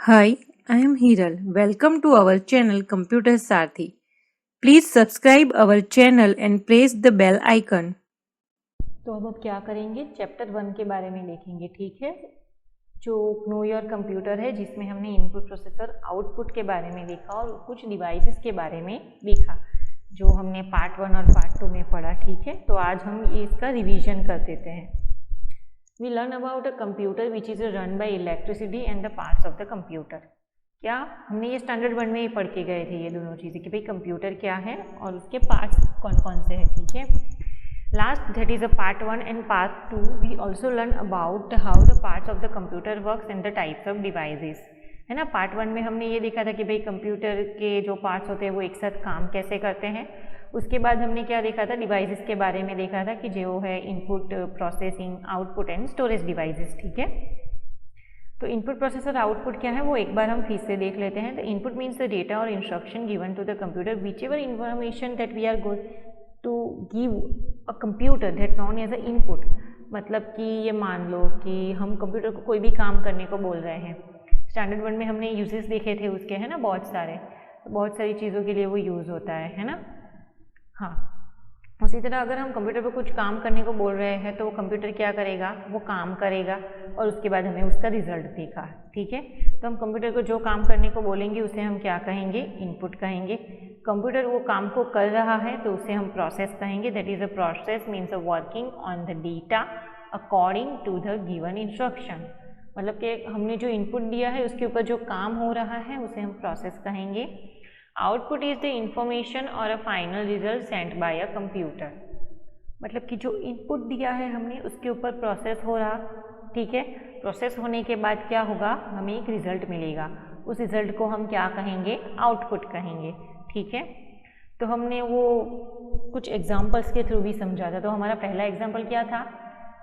Hi, I am Hiral. Welcome to our channel Computer Sarthi. Please subscribe our channel and press the bell icon. तो अब क्या करेंगे, chapter 1 के बारे में देखेंगे। ठीक है, जो नो योर कंप्यूटर है, जिसमें हमने इनपुट प्रोसेसर आउटपुट के बारे में देखा और कुछ डिवाइसेस के बारे में देखा, जो हमने पार्ट 1 और पार्ट 2 में पढ़ा। ठीक है, तो आज हम इसका रिवीजन कर देते हैं। We learn about a computer which is run by electricity and the parts of the computer. क्या हमने ये स्टैंडर्ड 1 में ही पढ़ के गए थे, ये दोनों चीज़ें कि भाई कंप्यूटर क्या है और उसके पार्ट्स कौन कौन से हैं। ठीक है, last, that is a part 1 and part 2, we also learn about how the parts of the computer works and the types of devices, है ना। पार्ट 1 में हमने ये देखा था कि भाई कंप्यूटर के जो पार्ट्स होते हैं वो एक साथ काम कैसे करते हैं। उसके बाद हमने क्या देखा था, डिवाइसेस के बारे में देखा था कि जो है input, processing, output and storage devices. ठीक है, तो इनपुट प्रोसेस और आउटपुट क्या है वो एक बार हम फिर से देख लेते हैं। The input means the data और instruction given to the computer whichever information that we are going to give a computer that known as a input. मतलब कि ये मान लो कि हम कंप्यूटर को कोई भी काम करने को बोल रहे हैं। स्टैंडर्ड 1 में हमने यूजेस देखे थे उसके, है ना, बहुत सारे, तो बहुत सारी चीज़ों के लिए वो यूज़ होता है ना। हाँ, उसी तरह अगर हम कंप्यूटर पर कुछ काम करने को बोल रहे हैं तो वो कंप्यूटर क्या करेगा, वो काम करेगा और उसके बाद हमें उसका रिजल्ट देखा। ठीक है, तो हम कंप्यूटर को जो काम करने को बोलेंगे उसे हम क्या कहेंगे, इनपुट कहेंगे। कंप्यूटर वो काम को कर रहा है तो उसे हम प्रोसेस कहेंगे। That is a process means a working on the data according to the given instruction. मतलब कि हमने जो इनपुट दिया है उसके ऊपर जो काम हो रहा है उसे हम प्रोसेस कहेंगे। आउटपुट इज द इंफॉर्मेशन और a final result sent by a computer. मतलब कि जो इनपुट दिया है हमने उसके ऊपर प्रोसेस हो रहा। ठीक है, प्रोसेस होने के बाद क्या होगा, हमें एक रिजल्ट मिलेगा। उस रिजल्ट को हम क्या कहेंगे, आउटपुट कहेंगे। ठीक है, तो हमने वो कुछ एग्जाम्पल्स के थ्रू भी समझा था। तो हमारा पहला एग्जाम्पल क्या था,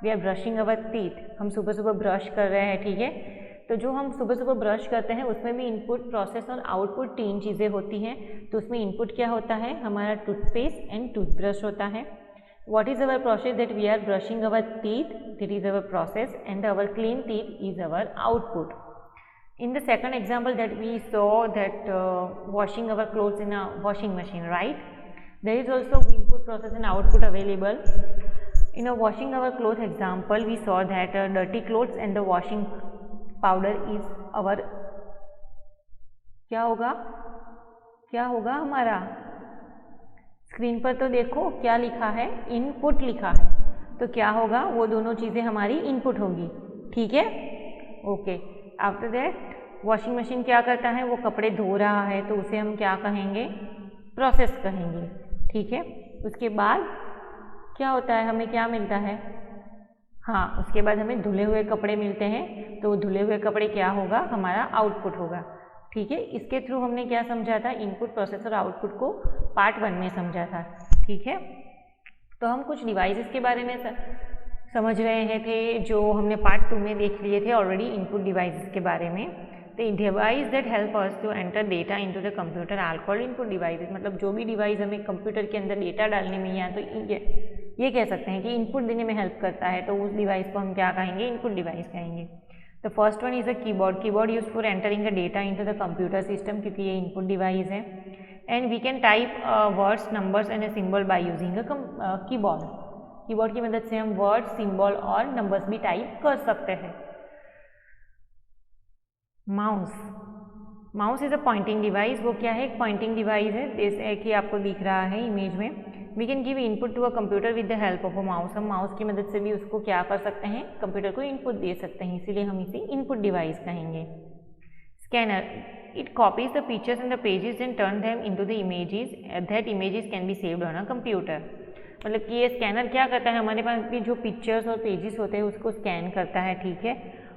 we are brushing our teeth. हम सुबह सुबह ब्रश कर रहे हैं। ठीक है, तो जो हम सुबह सुबह ब्रश करते हैं उसमें भी इनपुट, प्रोसेस और आउटपुट 3 चीज़ें होती हैं। तो उसमें इनपुट क्या होता है, हमारा टूथपेस्ट एंड टूथब्रश होता है। What is our process that we are brushing our teeth? That is our process, and our clean teeth is our output. In the second example that we saw that washing our clothes in a washing machine, right? There is also input, process and output available. In a washing our clothes example, we saw that dirty clothes and the washing powder is our, क्या होगा हमारा, screen पर तो देखो क्या लिखा है, input लिखा है। तो क्या होगा, वो दोनों चीज़ें हमारी इनपुट होगी। ठीक है, okay. After that washing machine क्या करता है, वो कपड़े धो रहा है तो उसे हम क्या कहेंगे, प्रोसेस कहेंगे। ठीक है, उसके बाद क्या होता है, हमें क्या मिलता है, हाँ, उसके बाद हमें धुले हुए कपड़े मिलते हैं। तो धुले हुए कपड़े क्या होगा, हमारा आउटपुट होगा। ठीक है, इसके थ्रू हमने क्या समझा था, इनपुट, प्रोसेस और आउटपुट को पार्ट 1 में समझा था। ठीक है, तो हम कुछ डिवाइसेस के बारे में समझ रहे थे जो हमने पार्ट 2 में देख लिए थे ऑलरेडी, इनपुट डिवाइसेस के बारे में। तो device that help us to enter data into the computer are called input devices. मतलब जो भी डिवाइस हमें कंप्यूटर के अंदर डेटा डालने में, या तो ये कह सकते हैं कि इनपुट देने में हेल्प करता है, तो उस डिवाइस को हम क्या कहेंगे, इनपुट डिवाइस कहेंगे। The first one is a keyboard. Keyboard use for entering the data into the computer system, क्योंकि ये इनपुट डिवाइस है। And we can type words, numbers and a symbol by using a keyboard. Keyboard की मदद से हम word, symbol और numbers भी type कर सकते हैं। Mouse is a pointing device. वो क्या है, एक पॉइंटिंग डिवाइस है, जैसे कि आपको दिख रहा है इमेज में। We can give input to a computer with the help of a mouse. हम माउस की मदद से भी उसको क्या कर सकते हैं, कंप्यूटर को इनपुट दे सकते हैं, इसीलिए हम इसे इनपुट डिवाइस कहेंगे। Scanner, it copies the pictures and the pages and turn them into the images, that images can be saved on a computer. मतलब कि ये स्कैनर क्या करता है, हमारे पास भी जो पिक्चर्स और पेजेस होते हैं उसको स्कैन करता है। ठीक है,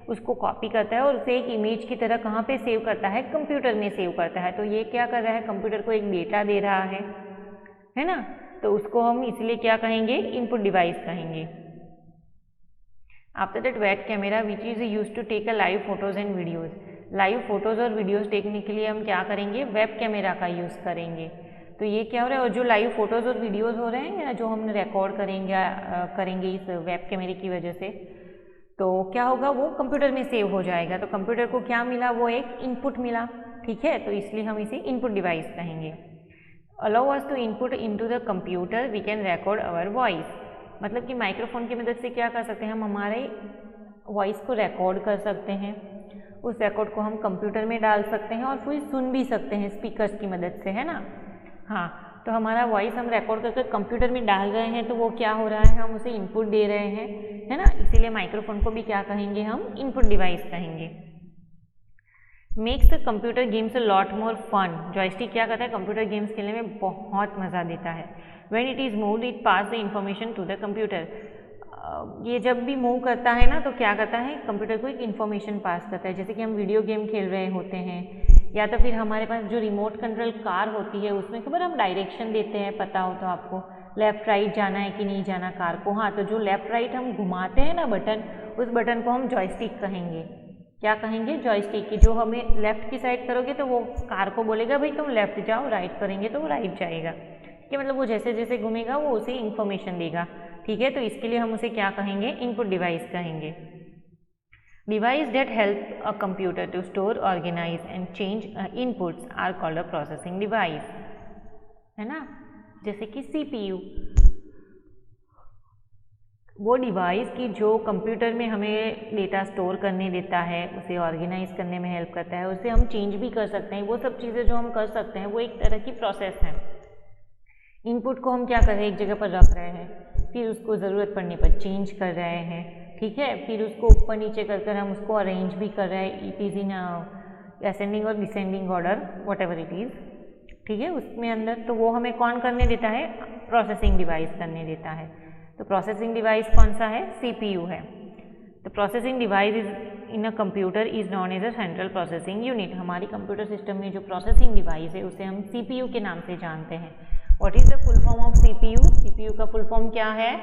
उसको कॉपी करता है और उसे एक इमेज की तरह कहाँ पे सेव करता है, कंप्यूटर में सेव करता है। तो ये क्या कर रहा है, कंप्यूटर को एक डेटा दे रहा है ना। तो उसको हम इसलिए क्या कहेंगे, इनपुट डिवाइस कहेंगे। After that web camera which is use to take a live photos and videos. Live photos और वीडियोज़ देखने के लिए हम क्या करेंगे, वेब कैमरा का यूज़ करेंगे। तो ये क्या हो रहा है, और जो लाइव फोटोज़ और वीडियोज़ हो रहे हैं या जो हम रिकॉर्ड करेंगे इस वेब कैमरे की वजह से, तो क्या होगा, वो कंप्यूटर में सेव हो जाएगा। तो कंप्यूटर को क्या मिला, वो एक इनपुट मिला, ठीक है, तो इसलिए हम इसे इनपुट डिवाइस कहेंगे। Allow us to input into the computer we can record our voice, मतलब कि माइक्रोफोन की मदद से क्या कर सकते हैं, हम हमारे वॉइस को रिकॉर्ड कर सकते हैं, उस रिकॉर्ड को हम कंप्यूटर में डाल सकते हैं और फिर सुन भी सकते हैं स्पीकर्स की मदद से, है ना। हाँ, तो हमारा वॉइस हम रिकॉर्ड करके कंप्यूटर में डाल रहे हैं, तो वो क्या हो रहा है, हम उसे इनपुट दे रहे हैं, है ना, इसीलिए माइक्रोफोन को भी क्या कहेंगे, हम इनपुट डिवाइस कहेंगे। Makes the computer games a lot more fun, joystick क्या करता है, कंप्यूटर गेम्स खेलने में बहुत मज़ा देता है। When it is moved it pass the information to the computer, ये जब भी मूव करता है ना तो क्या करता है, कंप्यूटर को एक इन्फॉर्मेशन पास करता है। जैसे कि हम वीडियो गेम खेल रहे होते हैं, या तो फिर हमारे पास जो रिमोट कंट्रोल कार होती है उसमें खबर हम डायरेक्शन देते हैं, पता हो तो आपको लेफ़्ट राइट जाना है कि नहीं जाना कार को। हाँ, तो जो लेफ़्ट राइट हम घुमाते हैं ना बटन, उस बटन को हम जॉयस्टिक कहेंगे। क्या कहेंगे, जॉयस्टिक की। जो हमें लेफ़्ट की साइड करोगे तो वो कार को बोलेगा भाई तुम लेफ़्ट जाओ, राइट करेंगे तो वो राइट जाएगा, कि मतलब वो जैसे जैसे घूमेगा वो उसे इन्फॉर्मेशन देगा, ठीक है। तो इसके लिए हम उसे क्या कहेंगे, इनपुट डिवाइस कहेंगे। Device that help a computer to store, organise and change inputs are called a processing device, है ना। जैसे कि CPU, वो डिवाइस की जो कंप्यूटर में हमें डेटा स्टोर करने देता है, उसे ऑर्गेनाइज करने में हेल्प करता है, उसे हम चेंज भी कर सकते हैं, वो सब चीज़ें जो हम कर सकते हैं वो एक तरह की प्रोसेस है। इनपुट को हम क्या कर रहे हैं, एक जगह पर रख रहे हैं, फिर उसको ज़रूरत पड़ने पर चेंज कर रहे हैं, ठीक है, फिर उसको ऊपर नीचे कर हम उसको अरेंज भी कर रहे हैं, इट इज़ इन असेंडिंग और descending order, what ever it is, ठीक है, उसमें अंदर। तो वो हमें कौन करने देता है, प्रोसेसिंग डिवाइस करने देता है। तो प्रोसेसिंग डिवाइस कौन सा है, CPU है। तो processing device is in a computer is known as a central processing unit, हमारी कंप्यूटर सिस्टम में जो प्रोसेसिंग डिवाइस है उसे हम CPU के नाम से जानते हैं। What is the full form of CPU, CPU का फुल फॉर्म क्या है,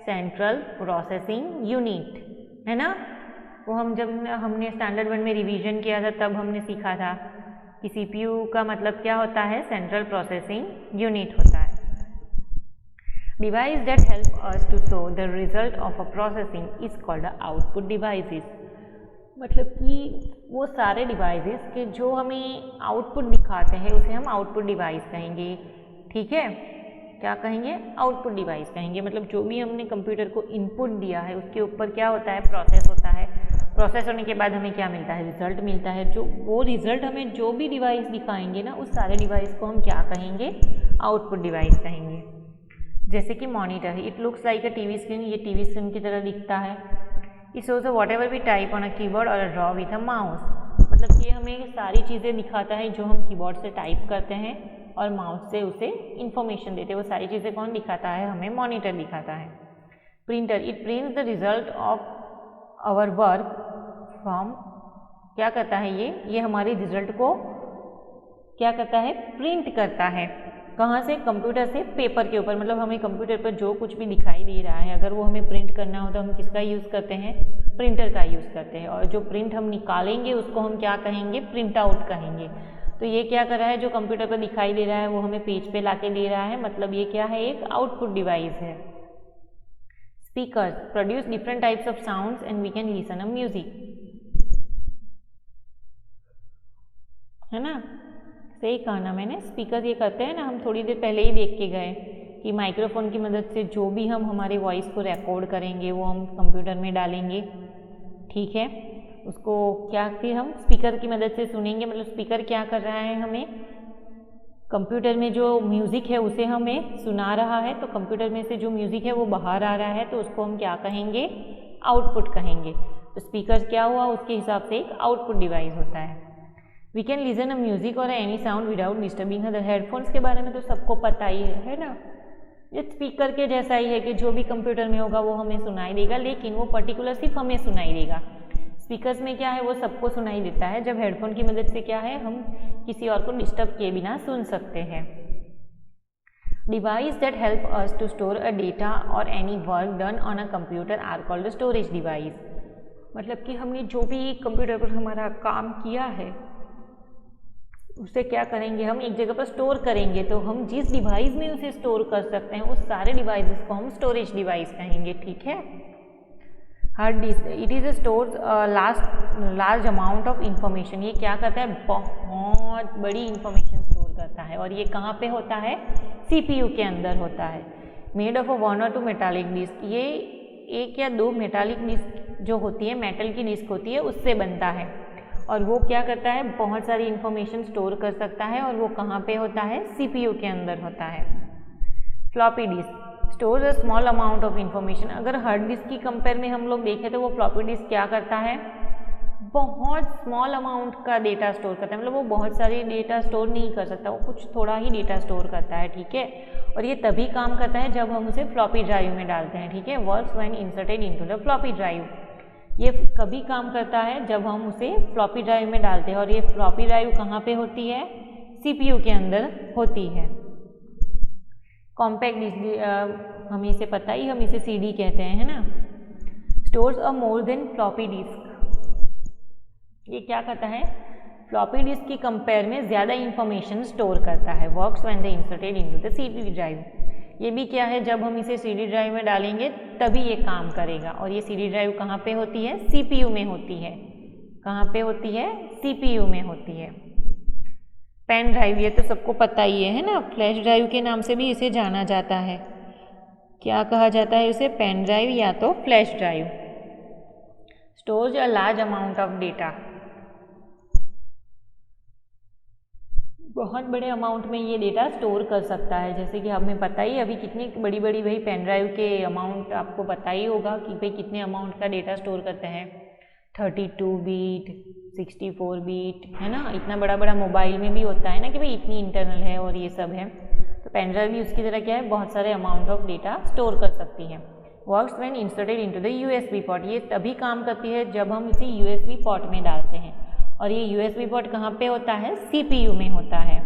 सेंट्रल प्रोसेसिंग यूनिट, है ना। वो हम जब हमने स्टैंडर्ड 1 में रिवीजन किया था तब हमने सीखा था कि CPU का मतलब क्या होता है, सेंट्रल प्रोसेसिंग यूनिट होता है। Device that help us to show the result of a processing is called output devices, मतलब कि वो सारे डिवाइसेस के जो हमें आउटपुट दिखाते हैं उसे हम आउटपुट डिवाइस कहेंगे, ठीक है। क्या कहेंगे, आउटपुट डिवाइस कहेंगे। मतलब जो भी हमने कंप्यूटर को इनपुट दिया है उसके ऊपर क्या होता है, प्रोसेस होता है, प्रोसेस होने के बाद हमें क्या मिलता है, रिजल्ट मिलता है। जो वो रिजल्ट हमें जो भी डिवाइस दिखाएंगे ना, उस सारे डिवाइस को हम क्या कहेंगे, आउटपुट डिवाइस कहेंगे। जैसे कि मॉनिटर है, it looks like a TV screen, ये TV स्क्रीन की तरह दिखता है। It shows whatever we type on a keyboard और ड्रॉ विथ अ माउस, मतलब ये हमें सारी चीज़ें दिखाता है जो हम कीबोर्ड से टाइप करते हैं और माउस से उसे इन्फॉर्मेशन देते हैं। वो सारी चीज़ें कौन दिखाता है, हमें मॉनिटर दिखाता है। Printer, it prints the result of our work from, क्या करता है ये हमारे रिजल्ट को क्या करता है, प्रिंट करता है। कहाँ से, कंप्यूटर से पेपर के ऊपर, मतलब हमें कंप्यूटर पर जो कुछ भी दिखाई दे रहा है अगर वो हमें प्रिंट करना हो तो हम किसका यूज़ करते हैं, प्रिंटर का यूज़ करते हैं। और जो प्रिंट हम निकालेंगे उसको हम क्या कहेंगे, प्रिंट आउट कहेंगे। तो ये क्या कर रहा है, जो कंप्यूटर पर दिखाई दे रहा है वो हमें पेज पे लाके दे रहा है, मतलब ये क्या है, एक आउटपुट डिवाइस है। Speakers produce different types of sounds and we can listen a music, है ना, सही कहा ना मैंने। स्पीकर ये करते हैं ना, हम थोड़ी देर पहले ही देख के गए कि माइक्रोफोन की मदद से जो भी हम हमारे वॉइस को रिकॉर्ड करेंगे वो हम कंप्यूटर में डालेंगे, ठीक है। उसको क्या, फिर हम स्पीकर की मदद से सुनेंगे। मतलब स्पीकर क्या कर रहा है, हमें कंप्यूटर में जो म्यूज़िक है उसे हमें सुना रहा है, तो कंप्यूटर में से जो म्यूज़िक है वो बाहर आ रहा है, तो उसको हम क्या कहेंगे, आउटपुट कहेंगे। तो स्पीकर क्या हुआ, उसके हिसाब से एक आउटपुट डिवाइस होता है। We can listen a music or any sound without disturbing other. Headphones के बारे में तो सबको पता ही है ना, ये स्पीकर के जैसा ही है कि जो भी कंप्यूटर में होगा वो हमें सुनाई देगा, लेकिन वो पर्टिकुलर सिर्फ हमें सुनाई देगा। स्पीकर्स में क्या है, वो सबको सुनाई देता है, जब हेडफोन की मदद से क्या है, हम किसी और को डिस्टर्ब किए बिना सुन सकते हैं। Device that help us to store a data or any work done on a computer are called storage device, मतलब कि हमने जो भी कंप्यूटर पर हमारा काम किया है उसे क्या करेंगे, हम एक जगह पर स्टोर करेंगे, तो हम जिस डिवाइस में उसे स्टोर कर सकते हैं उस सारे डिवाइसेस को हम स्टोरेज डिवाइस कहेंगे, ठीक है। Hard disk it is stores large amount of information. ये क्या करता है, बहुत बड़ी इंफॉर्मेशन स्टोर करता है। और ये कहाँ पे होता है, सीपीयू के अंदर होता है। Made of 1 or 2 metallic disk, ये 1 या 2 मेटालिक डिस्क जो होती है, मेटल की डिस्क होती है, उससे बनता है। और वो क्या करता है, बहुत सारी इंफॉर्मेशन स्टोर कर सकता है। और वो कहाँ पे होता है, सीपीयू के अंदर होता है। Floppy disk store a small amount of information. अगर हार्ड डिस्क की कंपेयर में हम लोग देखें तो वो फ्लॉपी डिस्क क्या करता है, बहुत स्मॉल अमाउंट का डेटा स्टोर करता है। मतलब वो बहुत सारी डेटा स्टोर नहीं कर सकता, वो कुछ थोड़ा ही डेटा स्टोर करता है, ठीक है। और ये तभी काम करता है जब हम उसे फ्लॉपी ड्राइव में डालते हैं, ठीक है। Works when inserted into the floppy drive, ये कभी काम करता है जब हम उसे फ्लॉपी ड्राइव में डालते हैं। और ये फ्लॉपी ड्राइव कहाँ पे होती है, सीपीयू के अंदर होती है। कॉम्पैक्ट डिस्क, हमें इसे पता ही, हम इसे सीडी कहते हैं, है ना। स्टोर्स अ मोर देन फ्लॉपी डिस्क, ये क्या करता है, फ्लॉपी डिस्क की कंपेयर में ज़्यादा इंफॉर्मेशन स्टोर करता है। Works when they inserted into the CD drive, ये भी क्या है, जब हम इसे सीडी ड्राइव में डालेंगे तभी ये काम करेगा। और ये सीडी ड्राइव कहाँ पे होती है, सीपीयू में होती है। कहाँ पे होती है, सीपीयू में होती है। पेन ड्राइव, ये तो सबको पता ही है ना, फ्लैश ड्राइव के नाम से भी इसे जाना जाता है। क्या कहा जाता है इसे, पेन ड्राइव या तो flash drive. Stores a large amount of data, बहुत बड़े अमाउंट में ये डेटा स्टोर कर सकता है। जैसे कि हमें पता ही, अभी कितनी बड़ी बड़ी भाई पेन ड्राइव के अमाउंट आपको पता ही होगा कि भाई कितने अमाउंट का डेटा स्टोर करते हैं। 32 बीट, 64 बीट, है ना। इतना बड़ा बड़ा मोबाइल में भी होता है ना कि भाई इतनी इंटरनल है और ये सब है। तो पेन ड्राइव भी उसकी तरह क्या है, बहुत सारे अमाउंट ऑफ डेटा स्टोर कर सकती है। Works when inserted into the USB port, ये तभी काम करती है जब हम इसे यूएसबी पोर्ट में डालते हैं। और ये यूएसबी पोर्ट कहाँ पे होता है, सीपीयू में होता है।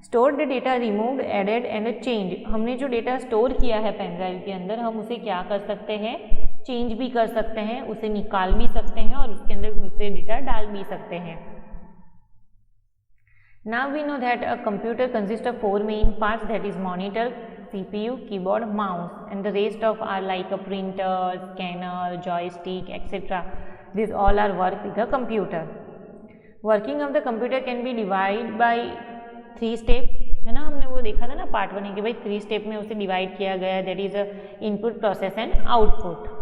Stored data removed, added and change, हमने जो डेटा स्टोर किया है पेन ड्राइव के अंदर, हम उसे क्या कर सकते हैं, चेंज भी कर सकते हैं, उसे निकाल भी सकते हैं और उसके अंदर दूसरे डेटा डाल भी सकते हैं। Now we know that a computer consist of 4 main parts, that is monitor, CPU, keyboard, mouse, and the rest of are like a printer, scanner, joystick, etc. These all are work with the computer. Working of the computer can be divided by 3 steps, है ना। हमने वो देखा था ना part 1 कि भाई 3 step में उसे डिवाइड किया गया है, that is input, process and output.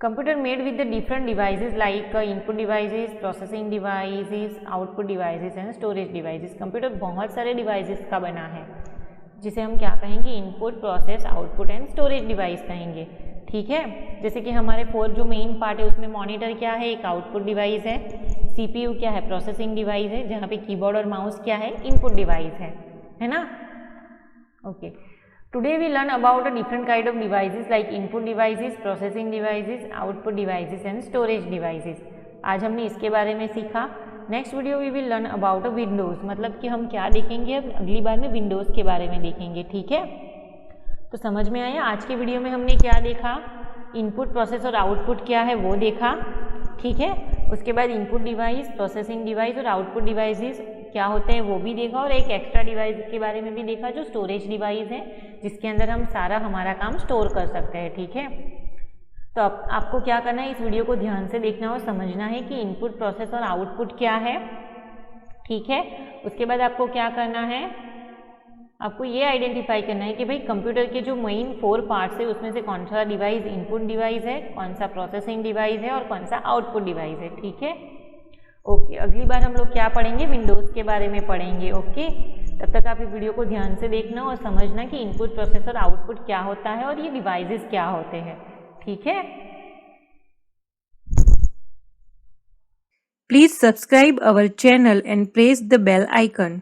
Computer made with the different devices like input devices, processing devices, output devices and storage devices. Computer बहुत सारे डिवाइसेस का बना है, जिसे हम क्या कहेंगे, input, process, output and storage device कहेंगे, ठीक है। जैसे कि हमारे 4 जो मेन पार्ट है उसमें मॉनिटर क्या है, एक आउटपुट डिवाइस है, सीपीयू क्या है, प्रोसेसिंग डिवाइस है, जहाँ पे कीबोर्ड और माउस क्या है, इनपुट डिवाइस है ना। Okay, today we learn about a different kind of devices like input devices, processing devices, output devices and storage devices. आज हमने इसके बारे में सीखा। Next video we will learn about Windows, मतलब कि हम क्या देखेंगे, अब अगली बार में विंडोज़ के बारे में देखेंगे, ठीक है। तो समझ में आया, आज के वीडियो में हमने क्या देखा, इनपुट, प्रोसेस और आउटपुट क्या है वो देखा, ठीक है। उसके बाद इनपुट डिवाइस, प्रोसेसिंग डिवाइस और आउटपुट डिवाइसेस क्या होते हैं वो भी देखा, और एक एक्स्ट्रा डिवाइस के बारे में भी देखा जो स्टोरेज डिवाइस है, जिसके अंदर हम सारा हमारा काम स्टोर कर सकते हैं, ठीक है। तो अब आपको क्या करना है, इस वीडियो को ध्यान से देखना और समझना है कि इनपुट, प्रोसेस और आउटपुट क्या है, ठीक है। उसके बाद आपको क्या करना है, आपको ये आइडेंटिफाई करना है कि भाई कंप्यूटर के जो मेन 4 पार्ट्स है उसमें से कौन सा डिवाइस इनपुट डिवाइस है, कौन सा प्रोसेसिंग डिवाइस है और कौन सा आउटपुट डिवाइस है, ठीक है। ओके, अगली बार हम लोग क्या पढ़ेंगे, विंडोज़ के बारे में पढ़ेंगे, ओके। तब तक आप इस वीडियो को ध्यान से देखना और समझना कि इनपुट, प्रोसेस और आउटपुट क्या होता है और ये डिवाइसेस क्या होते हैं, ठीक है। Please subscribe our channel and press the bell icon.